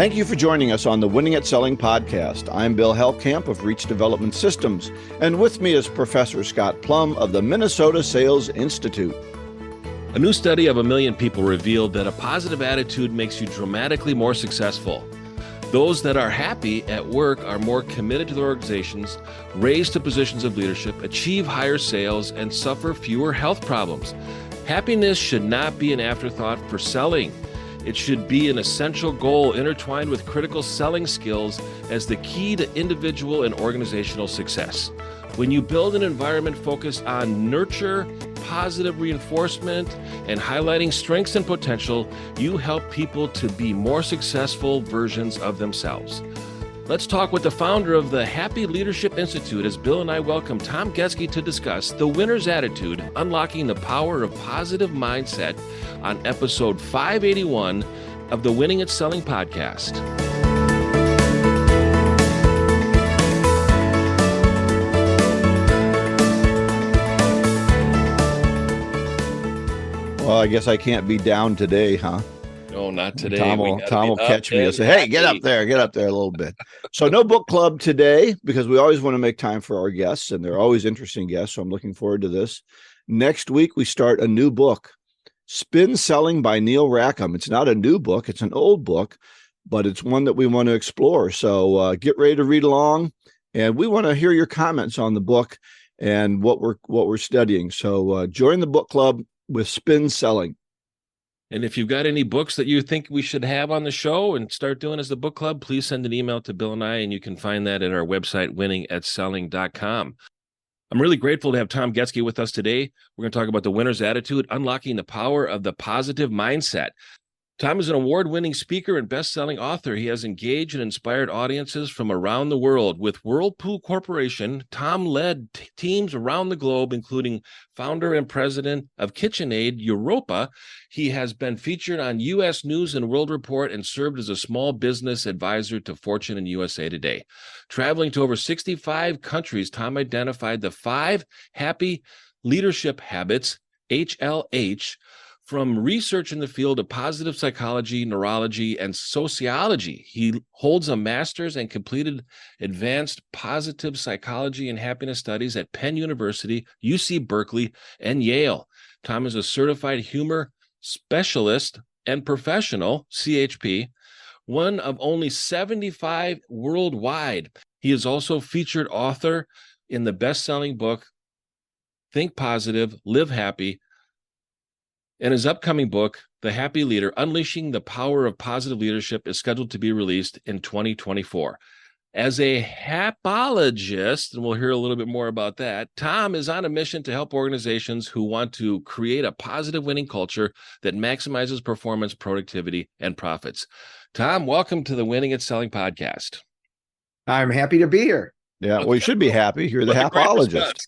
Thank you for joining us on the Winning at Selling podcast. I'm Bill Helkamp of Reach Development Systems, and with me is Professor Scott Plum of the Minnesota Sales Institute. A new study of 1 million people revealed that a positive attitude makes you dramatically more successful. Those that are happy at work are more committed to their organizations, raise to positions of leadership, achieve higher sales, and suffer fewer health problems. Happiness should not be an afterthought for selling. It should be an essential goal intertwined with critical selling skills as the key to individual and organizational success. When you build an environment focused on nurture, positive reinforcement, and highlighting strengths and potential, you help people to be more successful versions of themselves. Let's talk with the founder of the Happy Leadership Institute as Bill and I welcome Tom Guetzke to discuss the winner's attitude, unlocking the power of positive mindset on episode 581 of the Winning at Selling podcast. Well, I guess I can't be down today, huh? No, not today. Tom will catch me and say, hey, get up there a little bit. So no book club today because we always want to make time for our guests, and they're always interesting guests, so I'm looking forward to this. Next week, we start a new book, Spin Selling by Neil Rackham. It's not a new book. It's an old book, but it's one that we want to explore. So get ready to read along, and we want to hear your comments on the book and what we're studying. So join the book club with Spin Selling. And if you've got any books that you think we should have on the show and start doing as the book club, please send an email to Bill and I, and you can find that at our website, winningatselling.com. I'm really grateful to have Tom Guetzke with us today. We're going to talk about the winner's attitude, unlocking the power of the positive mindset. Tom is an award-winning speaker and best-selling author. He has engaged and inspired audiences from around the world. With Whirlpool Corporation, Tom led teams around the globe, including founder and president of KitchenAid Europa. He has been featured on U.S. News and World Report and served as a small business advisor to Fortune and USA Today. Traveling to over 65 countries, Tom identified the 5 happy leadership habits, HLH, from research in the field of positive psychology, neurology, and sociology. He holds a master's and completed advanced positive psychology and happiness studies at Penn University, UC Berkeley, and Yale. Tom is a certified humor specialist and professional, CHP, one of only 75 worldwide. He is also featured author in the best-selling book, Think Positive, Live Happy, and his upcoming book, The Happy Leader, Unleashing the Power of Positive Leadership, is scheduled to be released in 2024. As a hapologist, and we'll hear a little bit more about that, Tom is on a mission to help organizations who want to create a positive winning culture that maximizes performance, productivity, and profits. Tom, welcome to the Winning at Selling podcast. I'm happy to be here. Yeah, well, you should be happy. You're the hapologist.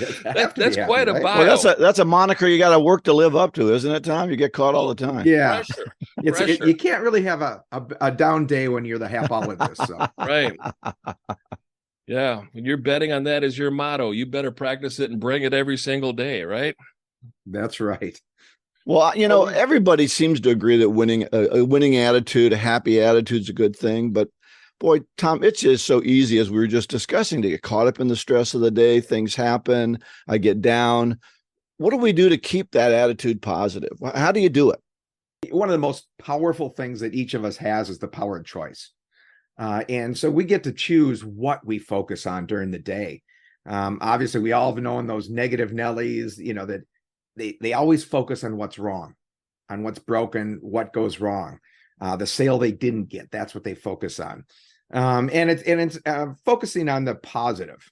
That's quite a bio. Well, that's a moniker you got to work to live up to, isn't it, Tom? You get caught all the time. Yeah, Pressure. You can't really have a down day when you're the hapologist. So. Right. Yeah, when you're betting on that as your motto, you better practice it and bring it every single day, right? That's right. Well, everybody seems to agree that a winning attitude, a happy attitude is a good thing, but boy, Tom, it's just so easy, as we were just discussing, to get caught up in the stress of the day. Things happen. I get down. What do we do to keep that attitude positive? How do you do it? One of the most powerful things that each of us has is the power of choice. And so we get to choose what we focus on during the day. Obviously, we all have known those negative Nellies, that they always focus on what's wrong, on what's broken, what goes wrong. The sale they didn't get, that's what they focus on. And it's focusing on the positive.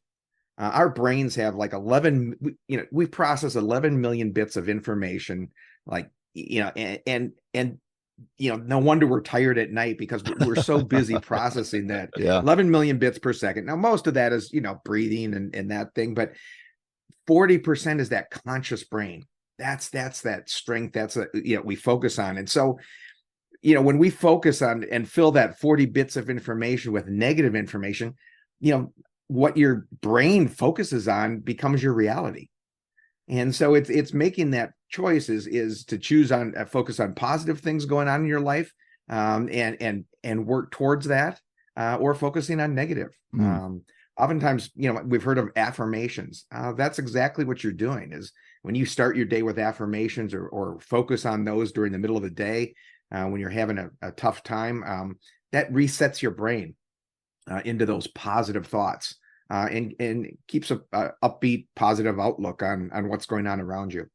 Our brains have like 11, we process 11 million bits of information, and no wonder we're tired at night because we're so busy processing that. Yeah. 11 million bits per second. Now, most of that is, breathing and that thing, but 40% is that conscious brain. That's that strength. That's we focus on. And so, when we focus on and fill that 40 bits of information with negative information, what your brain focuses on becomes your reality. And so it's making that choice is to choose on focus on positive things going on in your life, and work towards that, or focusing on negative. Oftentimes, we've heard of affirmations. That's exactly what you're doing, is when you start your day with affirmations, or focus on those during the middle of the day, when you're having a tough time, that resets your brain into those positive thoughts, and keeps a upbeat, positive outlook on what's going on around you.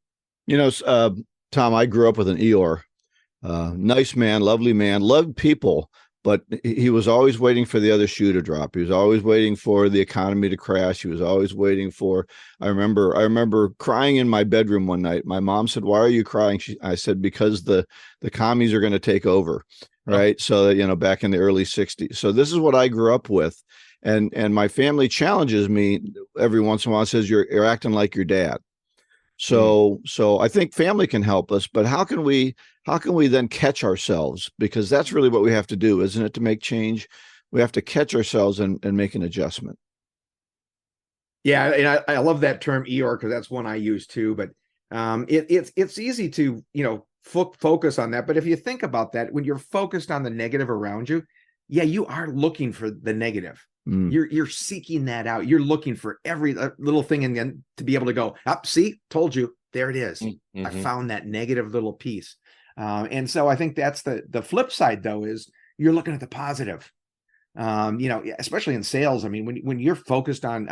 Tom, I grew up with an Eeyore. Nice man, lovely man, loved people, but he was always waiting for the other shoe to drop. He was always waiting for the economy to crash. He was always waiting for. I remember crying in my bedroom one night. My mom said, "Why are you crying?" I said, "Because the commies are going to take over." Right. Oh. So, back in the early 60s. So this is what I grew up with. And my family challenges me every once in a while, says, you're acting like your dad. So I think family can help us, but how can we then catch ourselves? Because that's really what we have to do, isn't it? To make change, we have to catch ourselves and make an adjustment. Yeah, and I love that term Eeyore, because that's one I use too. But it's easy to focus on that. But if you think about that, when you're focused on the negative around you, yeah, you are looking for the negative. You're seeking that out. You're looking for every little thing, and then to be able to go up. See, told you, there it is. I found that negative little piece. And so I think that's the flip side, though, is you're looking at the positive. Especially in sales. I mean, when you're focused on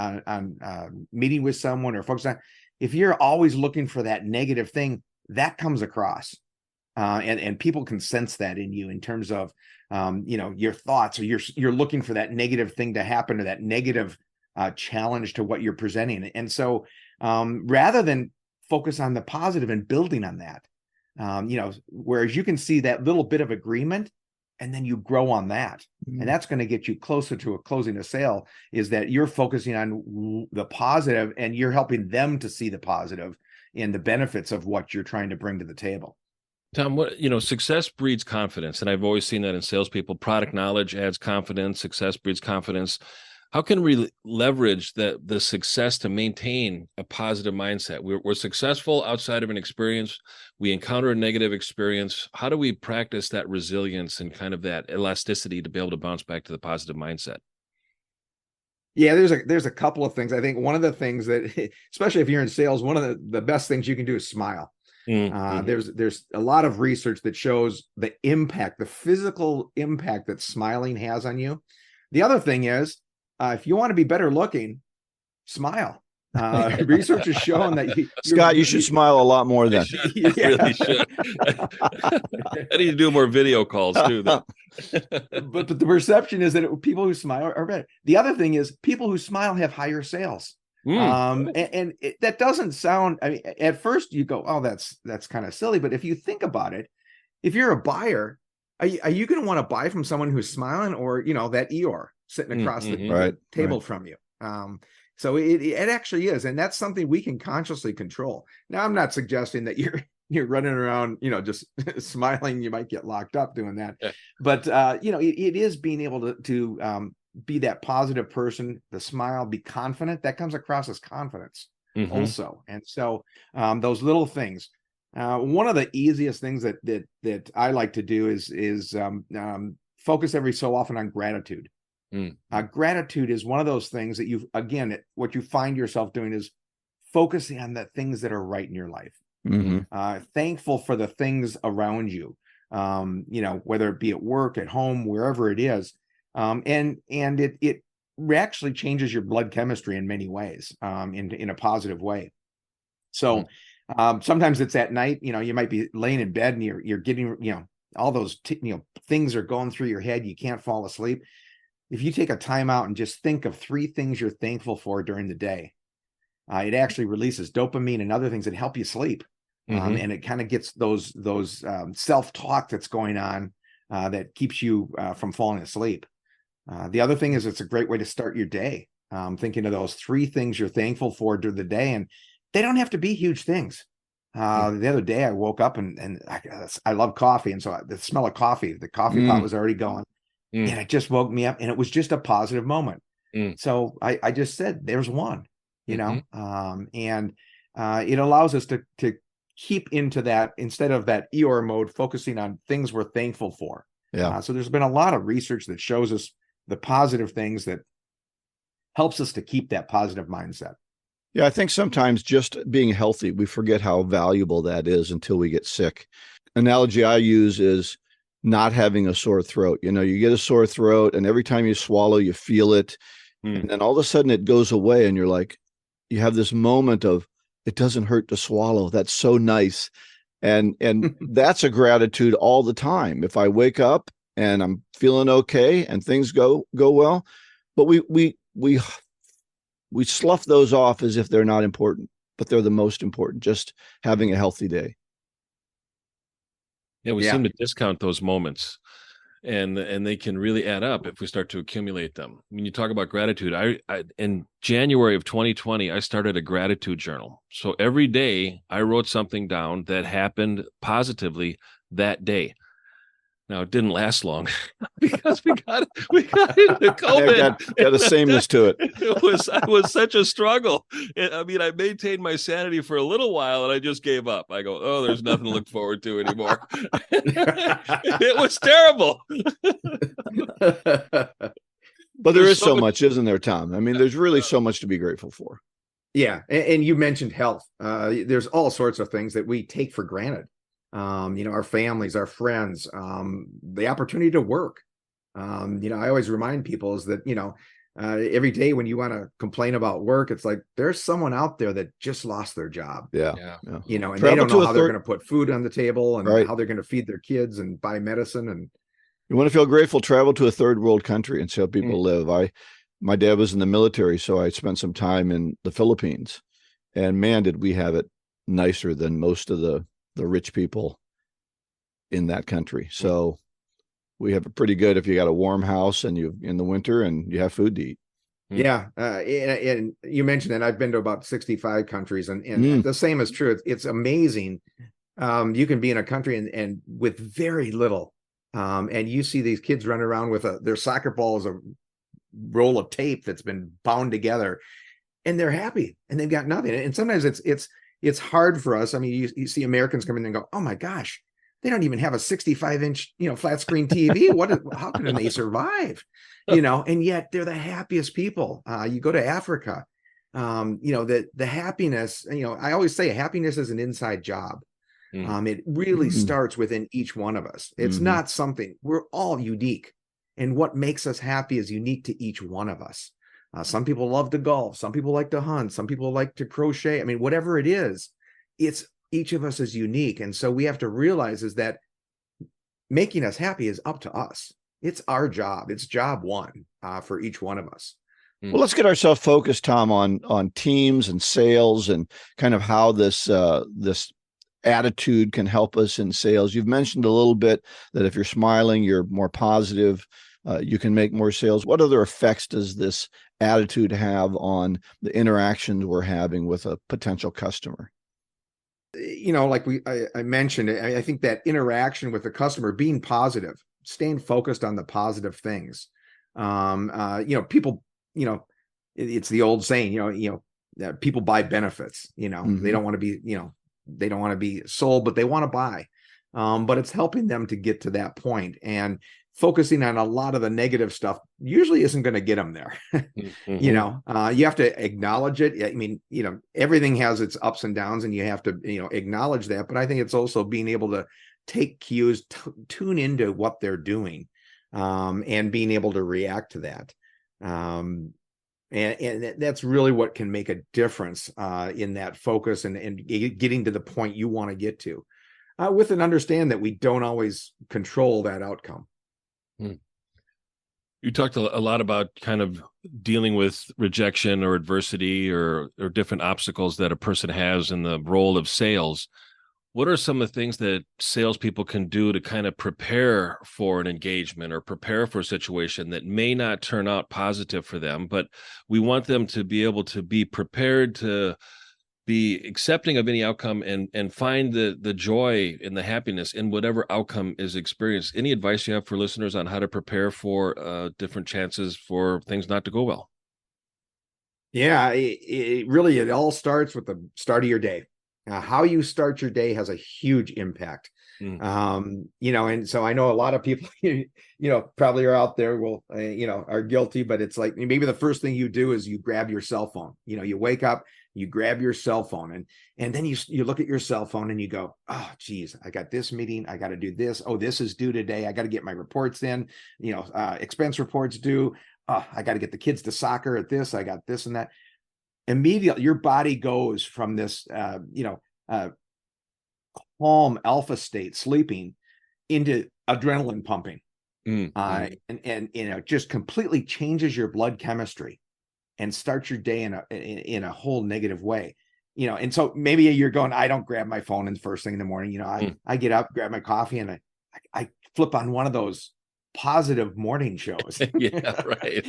meeting with someone, or focused on, if you're always looking for that negative thing, that comes across, and people can sense that in you, in terms of your thoughts, or you're looking for that negative thing to happen, or that negative challenge to what you're presenting. And so rather than focus on the positive and building on that, whereas you can see that little bit of agreement, and then you grow on that. And that's going to get you closer to closing a sale, is that you're focusing on the positive, and you're helping them to see the positive and the benefits of what you're trying to bring to the table. Tom, success breeds confidence. And I've always seen that in salespeople. Product knowledge adds confidence. Success breeds confidence. How can we leverage the success to maintain a positive mindset? We're successful outside of an experience. We encounter a negative experience. How do we practice that resilience and kind of that elasticity to be able to bounce back to the positive mindset? Yeah, there's a couple of things. I think one of the things that, especially if you're in sales, one of the best things you can do is smile. There's a lot of research that shows the impact, the physical impact that smiling has on you. The other thing is, if you want to be better looking, smile. Research has shown that Scott, you should smile a lot more than. I really should. I need to do more video calls too. But the perception is that people who smile are better. The other thing is, people who smile have higher sales. That doesn't sound, I mean, at first you go, oh, that's kind of silly. But if you think about it, if you're a buyer, are you going to want to buy from someone who's smiling, or, that Eeyore sitting across the table from you? So it actually is. And that's something we can consciously control. Now, I'm not suggesting that you're running around, just smiling. You might get locked up doing that. Yeah. But, it is being able to be that positive person, the smile, be confident. That comes across as confidence also. And so those little things. One of the easiest things that I like to do is focus every so often on gratitude. Gratitude is one of those things that what you find yourself doing is focusing on the things that are right in your life. Thankful for the things around you, whether it be at work, at home, wherever it is. And it actually changes your blood chemistry in many ways, in a positive way. So sometimes it's at night, you might be laying in bed and you're getting, all those, things are going through your head. You can't fall asleep. If you take a time out and just think of 3 things you're thankful for during the day, it actually releases dopamine and other things that help you sleep. And it kind of gets those self-talk that's going on that keeps you from falling asleep. The other thing is, it's a great way to start your day, thinking of those 3 things you're thankful for during the day. And they don't have to be huge things. The other day I woke up and I love coffee. And so the smell of coffee, the coffee pot was already going. And it just woke me up, and it was just a positive moment. So I just said, there's one, and it allows us to keep into that, instead of that Eeyore mode, focusing on things we're thankful for. Yeah. So there's been a lot of research that shows us the positive things that helps us to keep that positive mindset. Yeah, I think sometimes just being healthy, we forget how valuable that is until we get sick. Analogy I use is not having a sore throat. You know, you get a sore throat and every time you swallow, you feel it. And then all of a sudden it goes away and you're like, you have this moment of, it doesn't hurt to swallow. That's so nice. And that's a gratitude all the time. If I wake up and I'm feeling okay and things go well, but we slough those off as if they're not important, but they're the most important. Just having a healthy day. Yeah, we seem to discount those moments, and they can really add up if we start to accumulate them. When you talk about gratitude, I in January of 2020, I started a gratitude journal. So every day I wrote something down that happened positively that day. Now it didn't last long because we got into COVID. Got a sameness to it. It was such a struggle. I mean, I maintained my sanity for a little while, and I just gave up. I go, oh, there's nothing to look forward to anymore. It was terrible. But there is so much, isn't there, Tom? I mean, there's really so much to be grateful for. Yeah, and you mentioned health. There's all sorts of things that we take for granted. Our families, our friends, the opportunity to work. I always remind people is that, every day when you want to complain about work, it's like there's someone out there that just lost their job. Yeah. And they don't know how they're going to put food on the table and how they're going to feed their kids and buy medicine. And you want to feel grateful, travel to a third world country and see how people live. My dad was in the military, so I spent some time in the Philippines, and man, did we have it nicer than most of the rich people in that country. So we have it pretty good if you got a warm house and you in the winter and you have food to eat. Yeah. And you mentioned that I've been to about 65 countries and the same is true. It's amazing. You can be in a country and with very little. And you see these kids running around with their soccer ball is a roll of tape that's been bound together and they're happy and they've got nothing. And sometimes it's hard for us. I mean, you see Americans come in and go, oh my gosh, they don't even have a 65-inch, flat screen TV. How can they survive? And yet they're the happiest people. You go to Africa, the happiness, I always say happiness is an inside job. It really starts within each one of us. It's not something, we're all unique. And what makes us happy is unique to each one of us. Some people love to golf. Some people like to hunt. Some people like to crochet. I mean, whatever it is, it's each of us is unique. And so we have to realize is that making us happy is up to us. It's our job. It's job one for each one of us. Well, let's get ourselves focused, Tom, on teams and sales and kind of how this attitude can help us in sales. You've mentioned a little bit that if you're smiling, you're more positive, you can make more sales. What other effects does this attitude have on the interactions we're having with a potential customer? Like I mentioned, I think that interaction with the customer, being positive, staying focused on the positive things. People, it's the old saying, people buy benefits, they don't want to be, they don't want to be sold, but they want to buy. But it's helping them to get to that point, and focusing on a lot of the negative stuff usually isn't going to get them there. You have to acknowledge it. I mean, everything has its ups and downs and you have to, acknowledge that. But I think it's also being able to take cues, tune into what they're doing, and being able to react to that. And that's really what can make a difference in that focus and getting to the point you want to get to, with an understand that we don't always control that outcome. You talked a lot about kind of dealing with rejection or adversity or different obstacles that a person has in the role of sales. What are some of the things that salespeople can do to kind of prepare for an engagement or prepare for a situation that may not turn out positive for them, but we want them to be able to be prepared to be accepting of any outcome and find the joy and the happiness in whatever outcome is experienced? Any advice you have for listeners on how to prepare for different chances for things not to go well? Yeah, it all starts with the start of your day. How you start your day has a huge impact. And so I know a lot of people, probably are out there are guilty, but it's like maybe the first thing you do is you grab your cell phone. You wake up, you grab your cell phone, and then you look at your cell phone and you go, oh geez, I got this meeting, I got to do this. Oh, this is due today. I got to get my reports in, expense reports due. Oh, I got to get the kids to soccer at this. I got this and that. Immediately your body goes from this, calm alpha state, sleeping, into adrenaline pumping. And just completely changes your blood chemistry and starts your day in a whole negative way. And so maybe you're going, I don't grab my phone in the first thing in the morning. I get up, grab my coffee, and I flip on one of those positive morning shows. Yeah, right.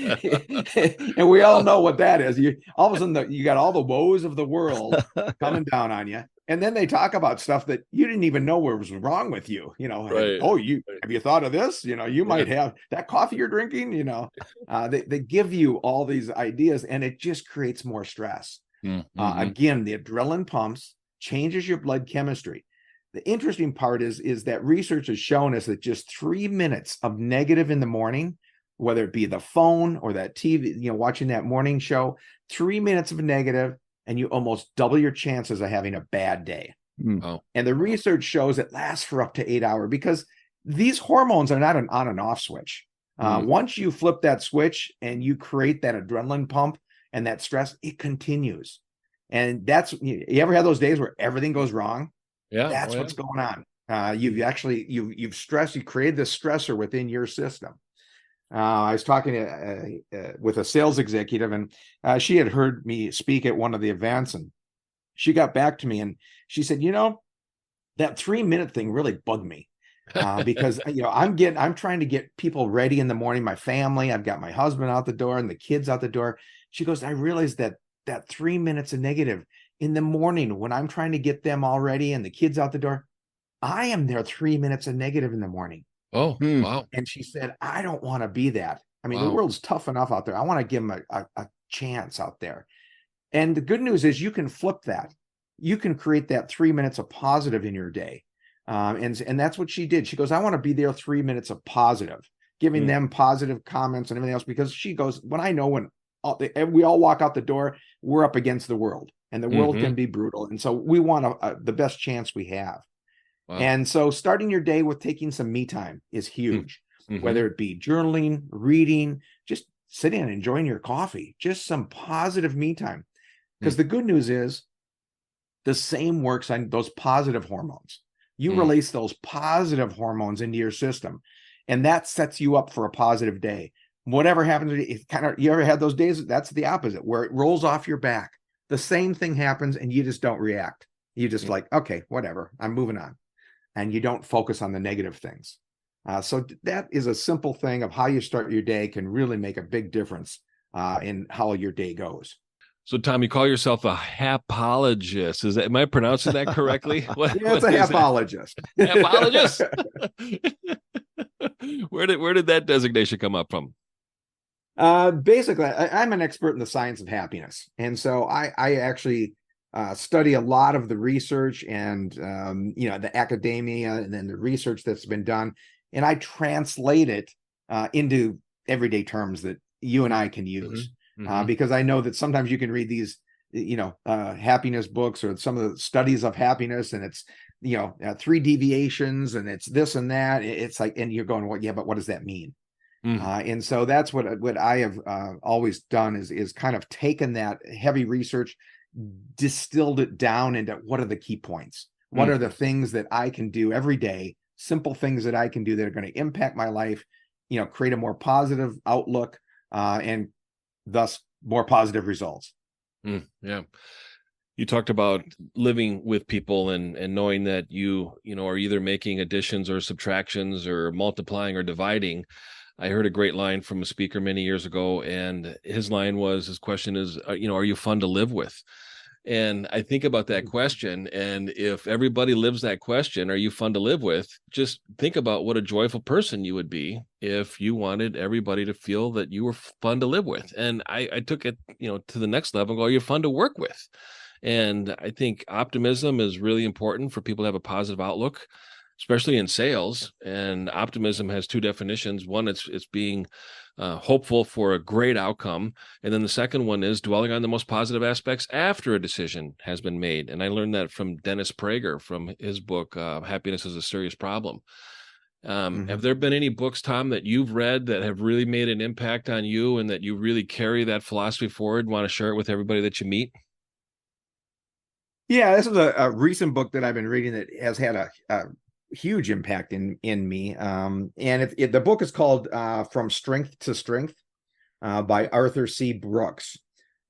And we all know what that is. All of a sudden you got all the woes of the world coming down on you. And then they talk about stuff that you didn't even know what was wrong with you. Right. Oh, have you thought of this? You might have that coffee you're drinking. They give you all these ideas, and it just creates more stress. Again, the adrenaline pumps, changes your blood chemistry. The interesting part is that research has shown us that just 3 minutes of negative in the morning, whether it be the phone or that TV, watching that morning show, 3 minutes of negative, and you almost double your chances of having a bad day. Oh. And the research shows it lasts for up to 8 hours, because these hormones are not an on and off switch. Once you flip that switch and you create that adrenaline pump and that stress, it continues. And you ever had those days where everything goes wrong? Yeah, that's what's going on. You've stressed, you created this stressor within your system. I was talking with a sales executive, and she had heard me speak at one of the events, and she got back to me and she said, that 3-minute thing really bugged me. Because I'm trying to get people ready in the morning, my family, I've got my husband out the door and the kids out the door. She goes, I realized that 3 minutes of negative in the morning, when I'm trying to get them all ready and the kids out the door, I am there 3 minutes of negative in the morning. Oh, wow. And she said, I don't want to be that. I mean, the world's tough enough out there. I want to give them a chance out there. And the good news is you can flip that. You can create that 3 minutes of positive in your day. And that's what she did. She goes, I want to be there 3 minutes of positive, giving them positive comments and everything else, because she goes, when we all walk out the door, we're up against the world, and the world can be brutal. And so we want the best chance we have. Wow. And so starting your day with taking some me time is huge, whether it be journaling, reading, just sitting and enjoying your coffee, just some positive me time. Because the good news is the same works on those positive hormones. You release those positive hormones into your system, and that sets you up for a positive day. Whatever happens, you ever had those days? That's the opposite, where it rolls off your back. The same thing happens, and you just don't react. You just like, okay, whatever, I'm moving on. And you don't focus on the negative things. So that is a simple thing of how you start your day can really make a big difference in how your day goes. So, Tom, you call yourself a hapologist. Am I pronouncing that correctly? Yeah, it's a hapologist. Hapologist. Where did that designation come up from? Basically, I'm an expert in the science of happiness. And so I actually study a lot of the research and, the academia, and then the research that's been done. And I translate it into everyday terms that you and I can use. Because I know that sometimes you can read these, happiness books or some of the studies of happiness, and it's, 3 deviations and it's this and that. It's like, and you're going, well, yeah, but what does that mean? And so that's what I have always done is kind of taken that heavy research, distilled it down into what are the key points? What are the things that I can do every day, simple things that I can do that are going to impact my life, create a more positive outlook, and thus more positive results. Yeah. You talked about living with people and knowing that you are either making additions or subtractions or multiplying or dividing. I heard a great line from a speaker many years ago, and his question is, are you fun to live with? And I think about that question. And if everybody lives that question, are you fun to live with? Just think about what a joyful person you would be if you wanted everybody to feel that you were fun to live with. And I took it, to the next level and go, are you fun to work with? And I think optimism is really important for people to have a positive outlook, especially in sales. And optimism has two definitions. One, it's being hopeful for a great outcome. And then the second one is dwelling on the most positive aspects after a decision has been made. And I learned that from Dennis Prager from his book, Happiness is a Serious Problem. Have there been any books, Tom, that you've read that have really made an impact on you and that you really carry that philosophy forward and want to share it with everybody that you meet? Yeah, this is a recent book that I've been reading that has had a huge impact in me. And the book is called From Strength to Strength by Arthur C. Brooks.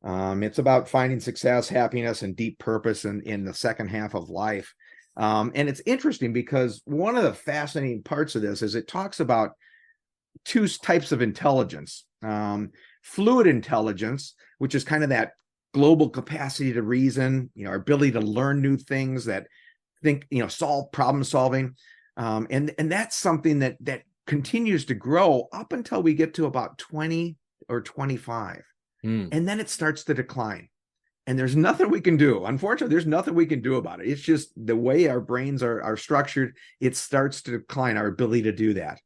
It's about finding success, happiness, and deep purpose in the second half of life. And it's interesting because one of the fascinating parts of this is it talks about two types of intelligence. Fluid intelligence, which is kind of that global capacity to reason, our ability to learn new things, that think, solve problem solving. And that's something that continues to grow up until we get to about 20 or 25. And then it starts to decline. And there's nothing we can do. Unfortunately, there's nothing we can do about it. It's just the way our brains are structured. It starts to decline, our ability to do that.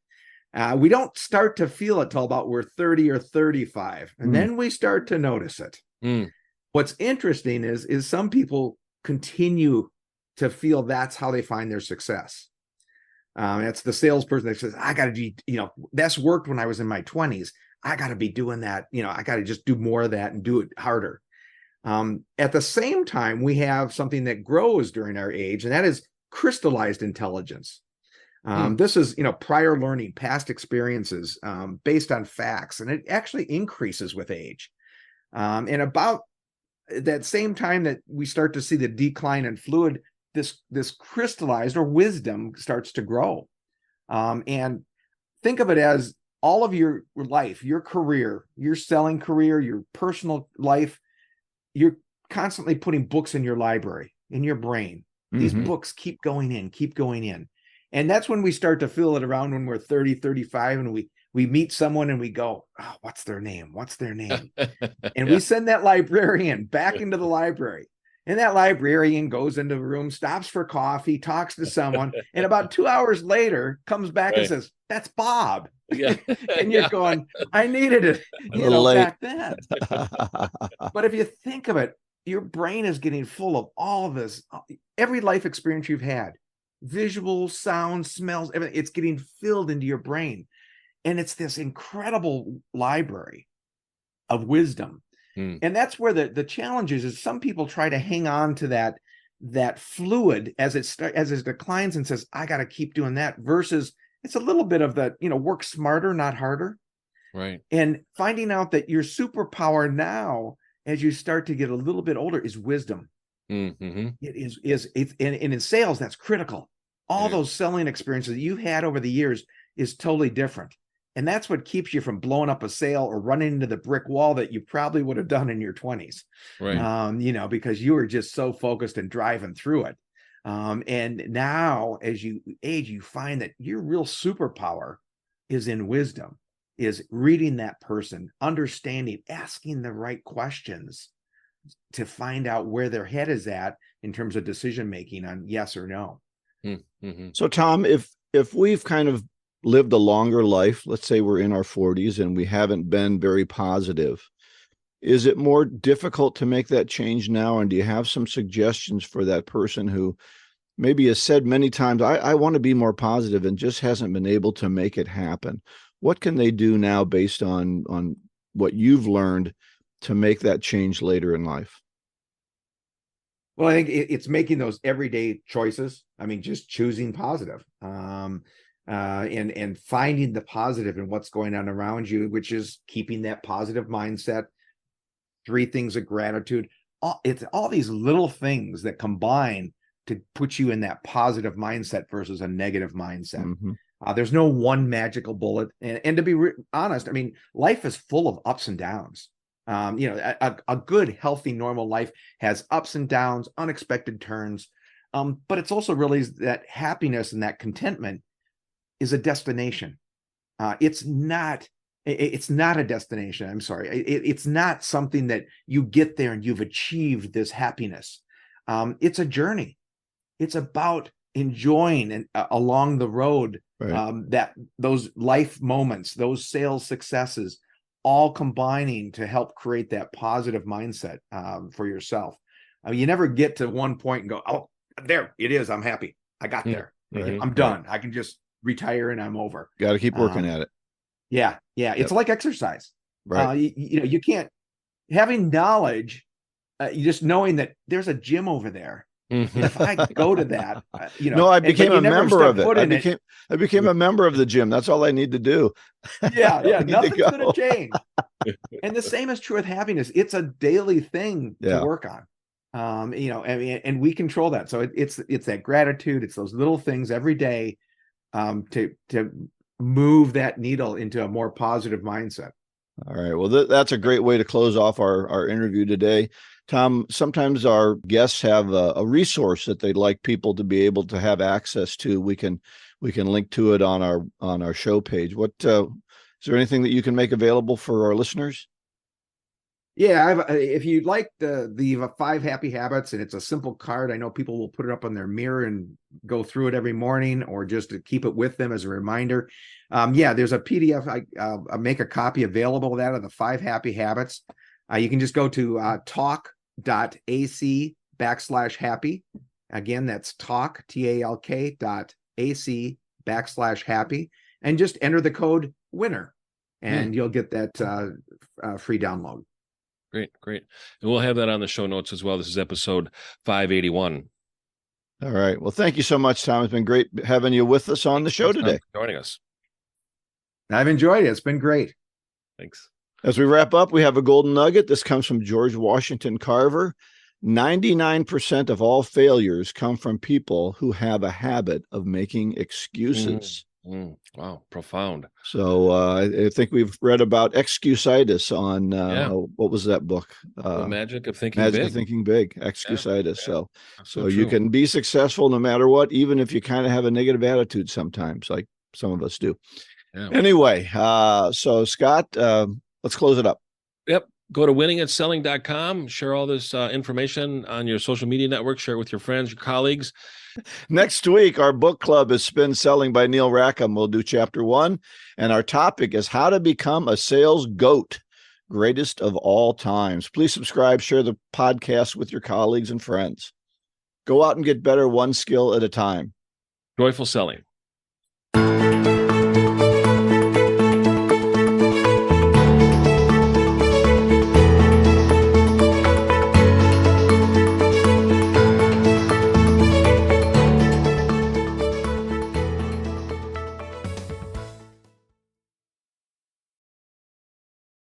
We don't start to feel it till about we're 30 or 35. And then we start to notice it. What's interesting is some people continue to feel that's how they find their success. That's the salesperson that says, I got to be, that's worked when I was in my 20s. I got to be doing that. I got to just do more of that and do it harder. At the same time, we have something that grows during our age, and that is crystallized intelligence. This is, prior learning, past experiences, based on facts, and it actually increases with age. And about that same time that we start to see the decline in fluid, this crystallized or wisdom starts to grow. And think of it as all of your life, your career, your selling career, your personal life, you're constantly putting books in your library, in your brain. These books keep going in. And that's when we start to feel it around when we're 30, 35, and we meet someone and we go, oh, what's their name? And we send that librarian back into the library. And that librarian goes into the room, stops for coffee, talks to someone, and about 2 hours later comes back and says, that's Bob. And you're going, I needed it, back then. But if you think of it, your brain is getting full of all of this, every life experience you've had, visuals, sounds, smells, everything, it's getting filled into your brain. And it's this incredible library of wisdom. And that's where the challenge is some people try to hang on to that fluid as it declines and says, I got to keep doing that, versus it's a little bit of the, work smarter, not harder. Right. And finding out that your superpower now, as you start to get a little bit older, is wisdom. It's in sales, that's critical. All those selling experiences that you've had over the years is totally different. And that's what keeps you from blowing up a sale or running into the brick wall that you probably would have done in your 20s. Right. Because you were just so focused and driving through it. And now as you age, you find that your real superpower is in wisdom, is reading that person, understanding, asking the right questions to find out where their head is at in terms of decision making on yes or no. So Tom, if we've kind of lived a longer life, let's say we're in our 40s and we haven't been very positive, is it more difficult to make that change now? And do you have some suggestions for that person who maybe has said many times, I want to be more positive, and just hasn't been able to make it happen? What can they do now based on what you've learned to make that change later in life? Well, I think it's making those everyday choices. I mean, just choosing positive. And finding the positive in what's going on around you, which is keeping that positive mindset. 3 things of gratitude. It's all these little things that combine to put you in that positive mindset versus a negative mindset. There's no one magical bullet. And to be honest, I mean, life is full of ups and downs. A good, healthy, normal life has ups and downs, unexpected turns. But it's also really that happiness and that contentment is a destination. It's not It's not a destination. I'm sorry. It's not something that you get there and you've achieved this happiness. It's a journey. It's about enjoying and along the road, Right. that those life moments, those sales successes, all combining to help create that positive mindset for yourself. I mean, you never get to one point and go, oh, there it is. I'm happy. I got there. Right. I'm done. I can just retire and I'm over. Got to keep working at it. Yeah. Yeah. It's like exercise. Right. You can't, having knowledge, just knowing that there's a gym over there. If I go to that, no, I became a member of it. I became a member of the gym. That's all I need to do. Yeah. Nothing's going to change. And the same is true with happiness. It's a daily thing to work on. And we control that. So it's that gratitude. It's those little things every day to move that needle into a more positive mindset. All right. Well, that's a great way to close off our interview today. Tom, sometimes our guests have a resource that they'd like people to be able to have access to. We can link to it on our show page. What is there anything that you can make available for our listeners? Yeah, if you'd like the 5 happy habits, and it's a simple card, I know people will put it up on their mirror and go through it every morning, or just to keep it with them as a reminder. There's a PDF. I make a copy available of that, of the 5 happy habits. You can just go to talk.ac/happy. Again, that's talk.ac/happy, and just enter the code winner, and you'll get that free download. Great. And we'll have that on the show notes as well. This is episode 581. All right. Well, thank you so much, Tom. It's been great having you with us on the show today. Thanks for joining us. I've enjoyed it. It's been great. Thanks. As we wrap up, we have a golden nugget. This comes from George Washington Carver. 99% of all failures come from people who have a habit of making excuses. Wow, profound. So I think we've read about excusitis on what was that book? The Magic of Thinking Magic Big. of Thinking Big, excusitis. Yeah. So you can be successful no matter what, even if you kind of have a negative attitude sometimes, like some of us do. Yeah. Anyway, so Scott, let's close it up. Yep. Go to winningatselling.com, share all this information on your social media network, share it with your friends, your colleagues. Next week, our book club is Spin Selling by Neil Rackham. We'll do chapter 1, and our topic is how to become a sales GOAT, greatest of all times. Please subscribe, share the podcast with your colleagues and friends. Go out and get better one skill at a time. Joyful selling.